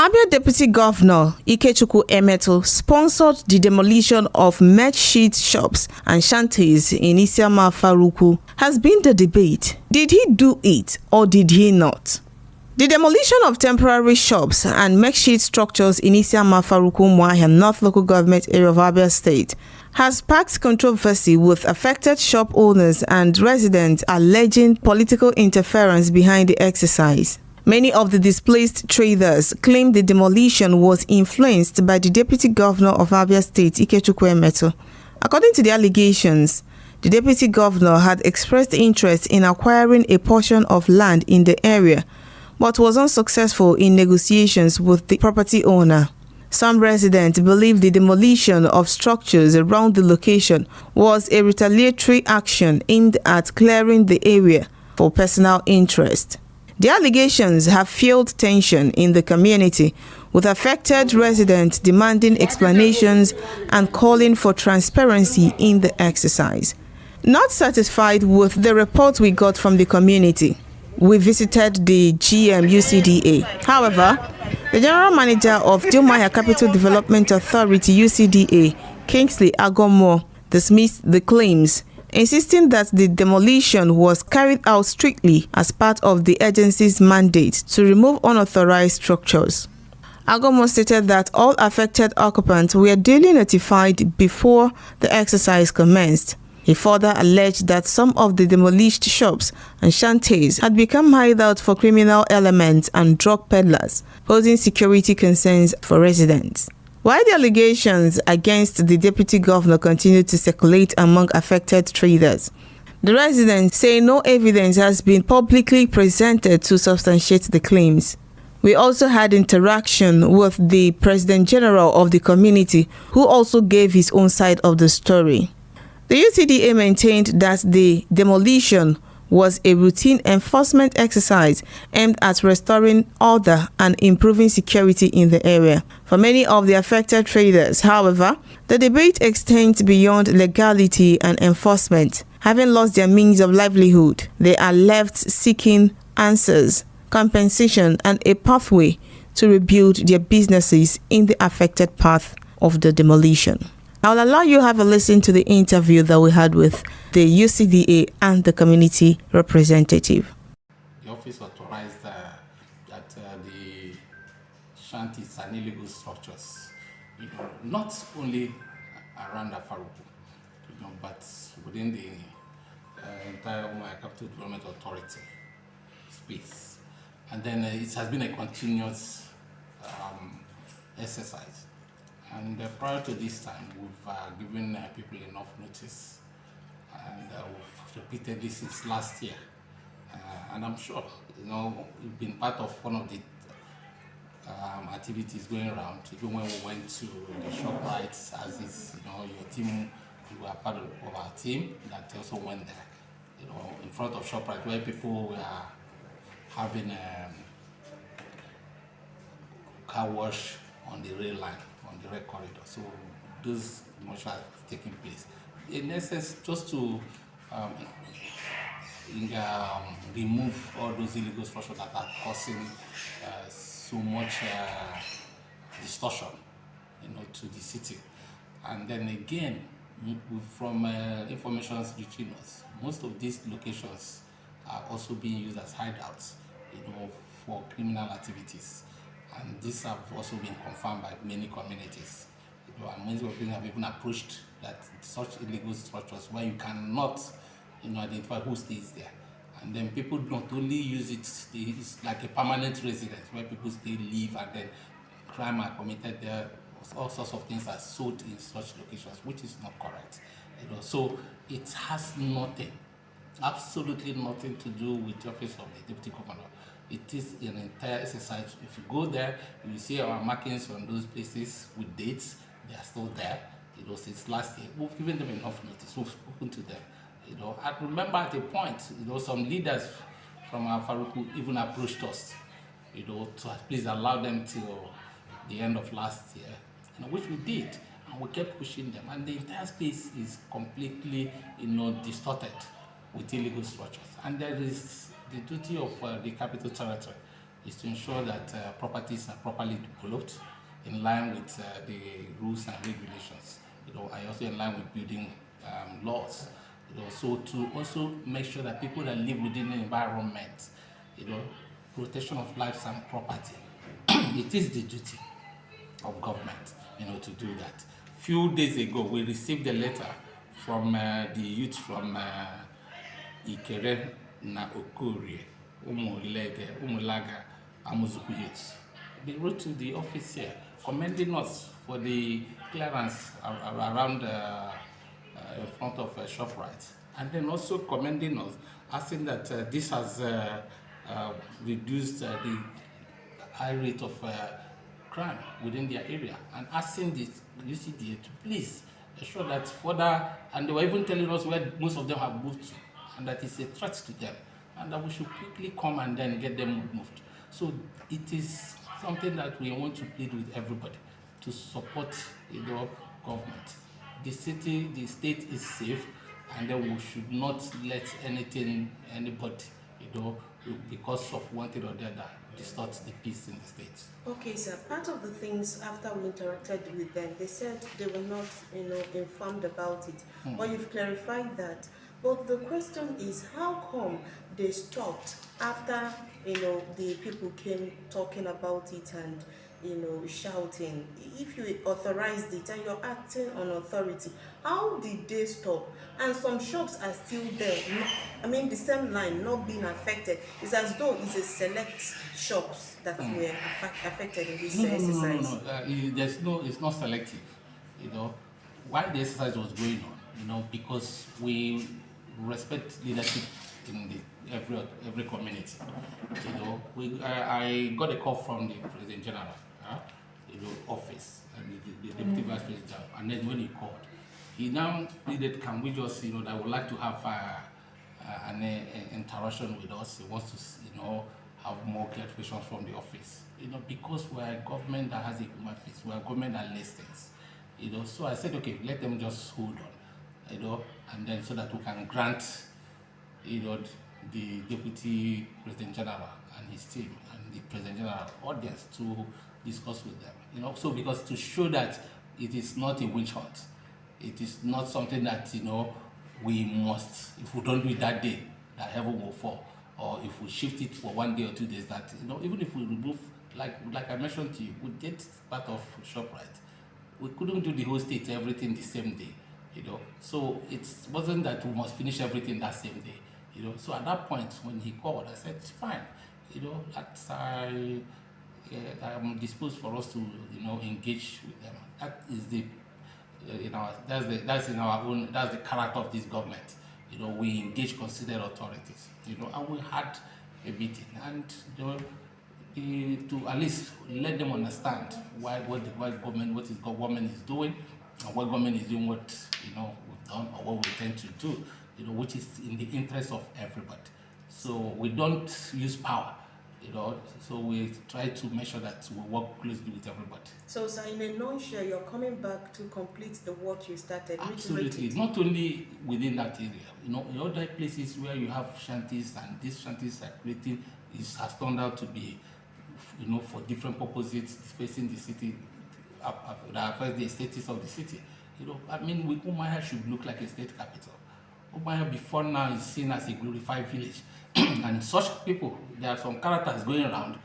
Abia Deputy Governor Ikechukwu Emetu sponsored the demolition of makeshift shops and shanties in Isiama Afaraukwu. Has been the debate. Did he do it or did he not? The demolition of temporary shops and makeshift structures in Isiama Afaraukwu, Umuahia North Local Government area of Abia State has sparked controversy, with affected shop owners and residents alleging political interference behind the exercise. Many of the displaced traders claim the demolition was influenced by the Deputy Governor of Abia State, Ikechukwu Emetu. According to the allegations, the Deputy Governor had expressed interest in acquiring a portion of land in the area, but was unsuccessful in negotiations with the property owner. Some residents believe the demolition of structures around the location was a retaliatory action aimed at clearing the area for personal interest. The allegations have fueled tension in the community, with affected residents demanding explanations and calling for transparency in the exercise. Not satisfied with the report we got from the community, we visited the UCDA. However, the General Manager of the Umuahia Capital Development Authority (UCDA), Kingsley Agomoh, dismissed the claims, insisting that the demolition was carried out strictly as part of the agency's mandate to remove unauthorized structures. Agomoh stated that all affected occupants were duly notified before the exercise commenced. He further alleged that some of the demolished shops and shanties had become hideouts for criminal elements and drug peddlers, posing security concerns for residents. While the allegations against the Deputy Governor continued to circulate among affected traders, the residents say no evidence has been publicly presented to substantiate the claims. We also had interaction with the President General of the community, who also gave his own side of the story. The UCDA maintained that the demolition was a routine enforcement exercise aimed at restoring order and improving security in the area. For many of the affected traders, however, the debate extends beyond legality and enforcement. Having lost their means of livelihood, they are left seeking answers, compensation, and a pathway to rebuild their businesses in the affected path of the demolition. I'll allow you to have a listen to the interview that we had with the UCDA and the community representative. The office authorized that the shanties and illegal structures, not only around Afaraukwu, but within the entire Umuahia Capital Development Authority space. And then it has been a continuous exercise. And prior to this time, we've given people enough notice, and we've repeated this since last year. And I'm sure, you've been part of one of the activities going around. Even when we went to the ShopRite, as is, your team, you were part of our team that also went there, in front of ShopRite, where people were having car wash on the rail line, on the red corridor. So those demonstrations are taking place. In essence, just to remove all those illegal structures that are causing so much distortion, to the city. And then again, from information reaching us, most of these locations are also being used as hideouts, for criminal activities. And these have also been confirmed by many communities. And many people have even approached that such illegal structures where you cannot, identify who stays there. And then people not only use it, it's like a permanent residence where people stay, live, and then crime are committed there. All sorts of things are sold in such locations, which is not correct. So it has nothing, absolutely nothing to do with the office of the Deputy Governor. It is an entire exercise. If you go there, you will see our markings on those places with dates. They are still there. Since last year, we've given them enough notice. We've spoken to them. I remember at a point, some leaders from Afaraukwu even approached us, to please allow them till the end of last year, which we did, and we kept pushing them. And the entire space is completely, distorted with illegal structures. And there is the duty of the capital territory is to ensure that properties are properly developed in line with the rules and regulations. I also in line with building laws. So to also make sure that people that live within the environment, protection of lives and property, it is the duty of government, to do that. Few days ago, we received a letter from the youth from Ikere na Okorie, Umulaga, Amuzuku youths. They wrote to the office here, commending us for the clearance around in front of ShopRite, and then also commending us, asking that this has reduced the high rate of crime within their area, and asking the UCDA to please ensure that further, and they were even telling us where most of them have moved to, and that it's a threat to them, and that we should quickly come and then get them moved. So it is something that we want to plead with everybody to support government. The city, the state is safe, and then we should not let anybody, because of one thing or the other, distort the peace in the state. Okay, sir. Part of the things after we interacted with them, they said they were not, informed about it. But you've clarified that. But the question is, how come they stopped after, the people came talking about it and, shouting? If you authorized it and you're acting on authority, how did they stop? And some shops are still there. The same line not being affected. It's as though it's a select shops that were affected in this exercise. No. It's not selective. Why the exercise was going on, because we respect leadership in every community. I got a call from the President General, office, and the Deputy Vice President, and then when he called, he now needed, can we just, that would like to have an interaction with us. He wants to, have more clarification from the office, because we're a government that has a human face, we're a government that listens, So I said, okay, let them just hold on, and then so that we can grant, the Deputy President General and his team and the President General audience to discuss with them, so because to show that it is not a witch hunt, it is not something that, we must, if we don't do it that day, that heaven will fall, or if we shift it for 1 day or 2 days, that, even if we remove, like I mentioned to you, we get part of ShopRite. We couldn't do the whole state, everything the same day, So it wasn't that we must finish everything that same day, So at that point, when he called, I said, it's fine, I'm disposed for us to, engage with them. That is the, that's in our own, that's the character of this government. We engage considered authorities, and we had a meeting, and to at least let them understand what government is doing, and what government is doing, what we've done or what we intend to do, which is in the interest of everybody. So we don't use power, so we try to make sure that we work closely with everybody. So, sir, in a nutshell, you're coming back to complete the work you started. Absolutely. Not only within that area, in other places where you have shanties, and these shanties are creating, has turned out to be, for different purposes facing the city, that affect the status of the city. Umuahia should look like a state capital. Umuahia before now is seen as a glorified village. And such people, there are some characters going around,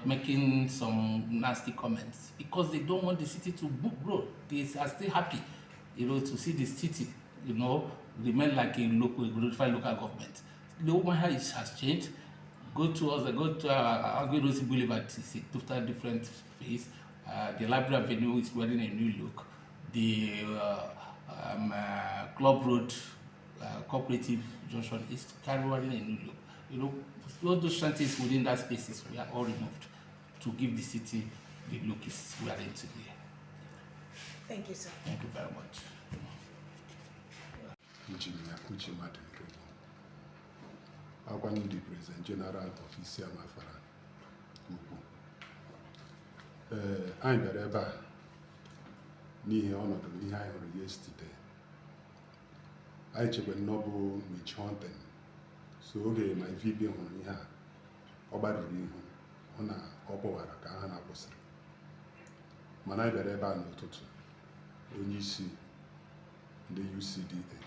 making some nasty comments because they don't want the city to grow. They are still happy, to see the city, remain like a glorified local government. The Umuahia has changed. Go to Agwedosi Boulevard, it's a total different face. The Library Avenue is wearing a new look. The Club Road Cooperative Junction is carrying a new look. All those shanties within that spaces, we are all removed to give the city the look we are in today. Thank you, sir. Thank you very much. The President General of Isiama Afaraukwu. I'm bịara ebe a n'ihi ọnọdụ ihe anyị hụrụ yesterday. Anyị chekwara na ọ bụ witch hunting. So oge my VP hụrụ ihe a, ọ gbarụrụ ihu, hụ na ọ gbọwara ka ha na-akwụsịrị mana anyị bịara ebe a n'ụtụtụ onye isi ndị UCDA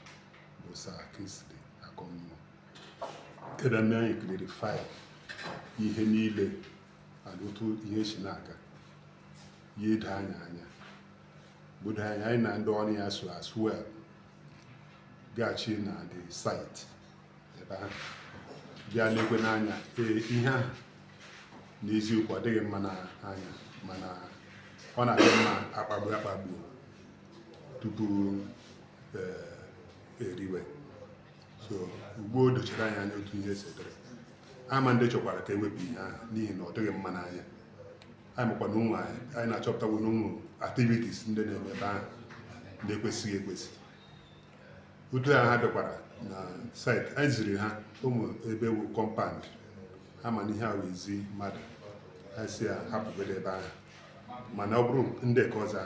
bụ Kingsley Agomoh ebe mme anyị clarify ihe niile and otu ihe si na-aga ya edo anya bodo anyị na ndị ọrụ ya so as well gaghachi na the site ebe ahụ bịa lekwe n'anya ihe ahụ n'eziokwu adịghị mma n'anya mana ọ na-adị mma akpagbu tupu eriwe so ugbo o dochara anya otu ihe setere ama ndị chọkwara ka ewepụ ihe ahụ n'ihi na ọ dịghị mma n'anya anyị makwa na ụmụ anyị na-achọpụtawo na ụmụ activities ndị na-eme ebe ahụ na-ekwesịghị ekwesị otu ha bịakwara na site anyị ziri ha ụmụ ebe wu compound ha ma na ihe ahụ ezi mmadụ ha si ya hapụgodo ebe ahụ mana ọ bụrụ ndị ka ọzọ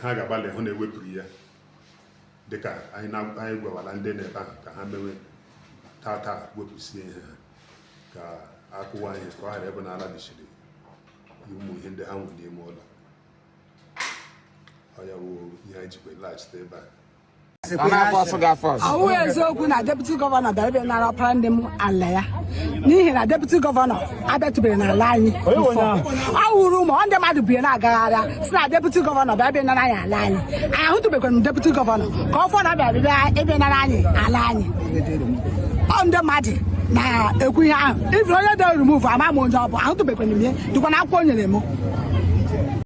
ha ga-agbalị hụ na ewepụrụ ya dịka anyị gwawara ndị na-ebe ahụ ka ha mewe tata wepụsie ihe ha ka akụwa ihe ka ọ ghara ebe na-ala bichiri ụmụ ihe ndị ha nwere n'ime ụlọ ọ ya wụ ihe anyị jikwa laghachite ebe a ọwụ eziokwu na deputy gọvanọ bịara ebe nara ọpara ndị m ala ya n'ihi na deputy gọvanọ abịatụbere n'ala anyị ọ wụrụ ụmụ ndị mmadụ bie na-agagharị si na deputy gọvanọ bịara ebe nara anyị ala anyị anyị ahụtụbekwara m deputy gọvanọ ka ọ fọdụ bịara ebe nara anyị ala anyị ọ ndị mmadụ na-ekwu ihe ahụ ife onye dị remove ama m onye ọ bụ ahụtụbekwara m ihe dịkwa na akwụkwọ o nyere m